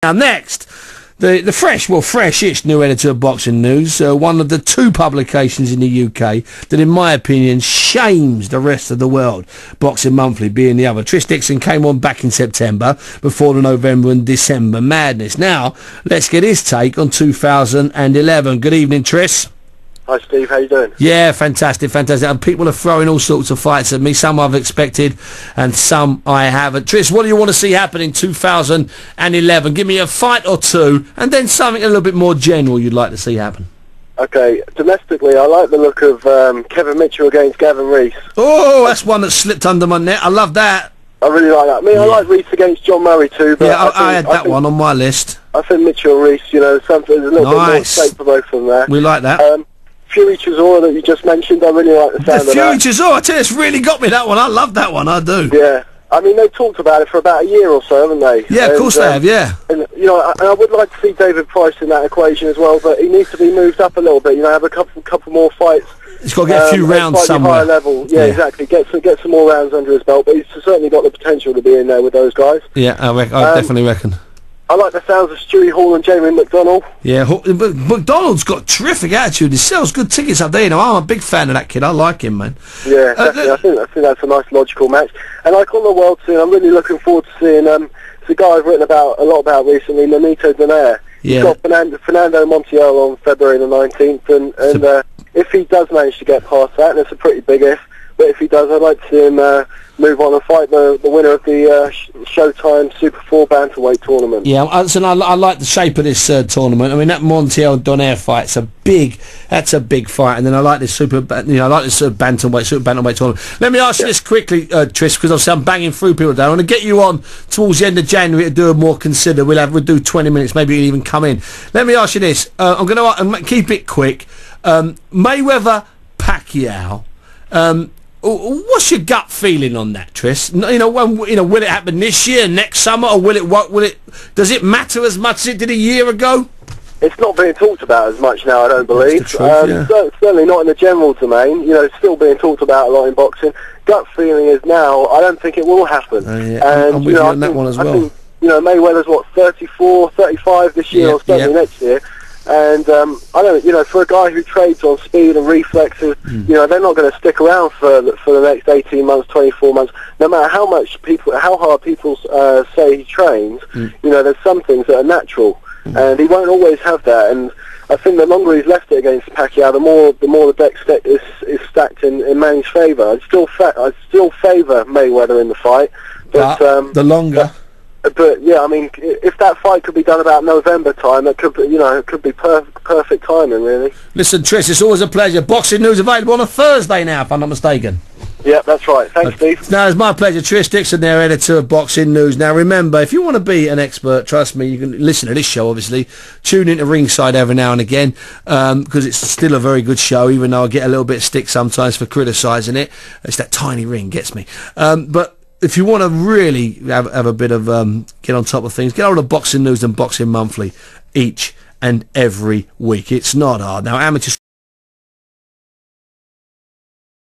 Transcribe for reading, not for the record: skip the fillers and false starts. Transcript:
Now next, the fresh-ish new editor of Boxing News, one of the two publications in the UK that, in my opinion, shames the rest of the world, Boxing Monthly being the other. Tris Dixon came on back in September before the November and December madness. Now, let's get his take on 2011. Good evening, Tris. Hi Steve, how you doing? Yeah, fantastic. And people are throwing all sorts of fights at me. Some I've expected and some I haven't. Tris, what do you want to see happen in 2011? Give me a fight or two and then something a little bit more general you'd like to see happen. Okay, domestically I like the look of Kevin Mitchell against Gavin Rees. Oh, that's one that slipped under my net. I love that. I really like that. I mean, I like Rees against John Murray too. But yeah, I had that one on my list. I think Mitchell and Rees, there's a little bit more at stake for both of them there. We like that. Fury Chisora that you just mentioned, I really like the sound of that. Fury Chisora, I tell you, it's really got me, that one. I love that one, I do. Yeah. I mean, they talked about it for about a year or so, haven't they? Yeah, of course they have, yeah. And, I would like to see David Price in that equation as well, but he needs to be moved up a little bit, have a couple more fights. He's got to get a few rounds somewhere. Higher level. Yeah, exactly. Get some more rounds under his belt, but he's certainly got the potential to be in there with those guys. Yeah, I definitely reckon. I like the sounds of Stewie Hall and Jamie McDonald. Yeah, but McDonald's got a terrific attitude. He sells good tickets up there. I'm a big fan of that kid. I like him, man. Yeah, definitely. I think that's a nice, logical match. And like on the world scene, I'm really looking forward to seeing it's a guy I've written a lot about recently, Nonito Donaire. Yeah. He's got Fernando Montiel on February the 19th, and if he does manage to get past that, and it's a pretty big if, but if he does, I'd like to see him move on and fight the winner of the Showtime Super 4 Bantamweight tournament. Yeah, I like the shape of this tournament. I mean, that Montiel Donaire fight's a big fight, and then I like this Super Bantamweight tournament. Let me ask you this quickly, Tris, because obviously I'm banging through people today. I want to get you on towards the end of January to do a more considered. We'll do 20 minutes, maybe you'll even come in. Let me ask you this. I'm going to keep it quick. Mayweather Pacquiao. What's your gut feeling on that, Tris? Will it happen this year, next summer, or will it? Does it matter as much as it did a year ago? It's not being talked about as much now, I don't believe. That's the truth, yeah. Certainly not in the general domain. It's still being talked about a lot in boxing. Gut feeling is now, I don't think it will happen. Yeah. And I'm with you on that one as well. I think, Mayweather's 34, 35 this year, or certainly next year. And I don't, for a guy who trades on speed and reflexes, they're not going to stick around for the next 18 months, 24 months. No matter how hard people say he trains, there's some things that are natural, and he won't always have that. And I think the longer he's left it against Pacquiao, the more the deck is stacked in Manny's favour. I'd still favour Mayweather in the fight, but the longer. But yeah, I mean, if that fight could be done about November time, it could be perfect timing, really. Listen, Tris, it's always a pleasure. Boxing News available on a Thursday now, if I'm not mistaken. Yeah, that's right. Thanks, Steve. No, it's my pleasure. Tris Dixon there, editor of Boxing News. Now, remember, if you want to be an expert, trust me, you can listen to this show, obviously. Tune into Ringside every now and again, because it's still a very good show, even though I get a little bit of stick sometimes for criticising it. It's that tiny ring gets me. But if you want to really have a bit of get on top of things, get hold of Boxing News and Boxing Monthly each and every week. It's not hard. Now, amateur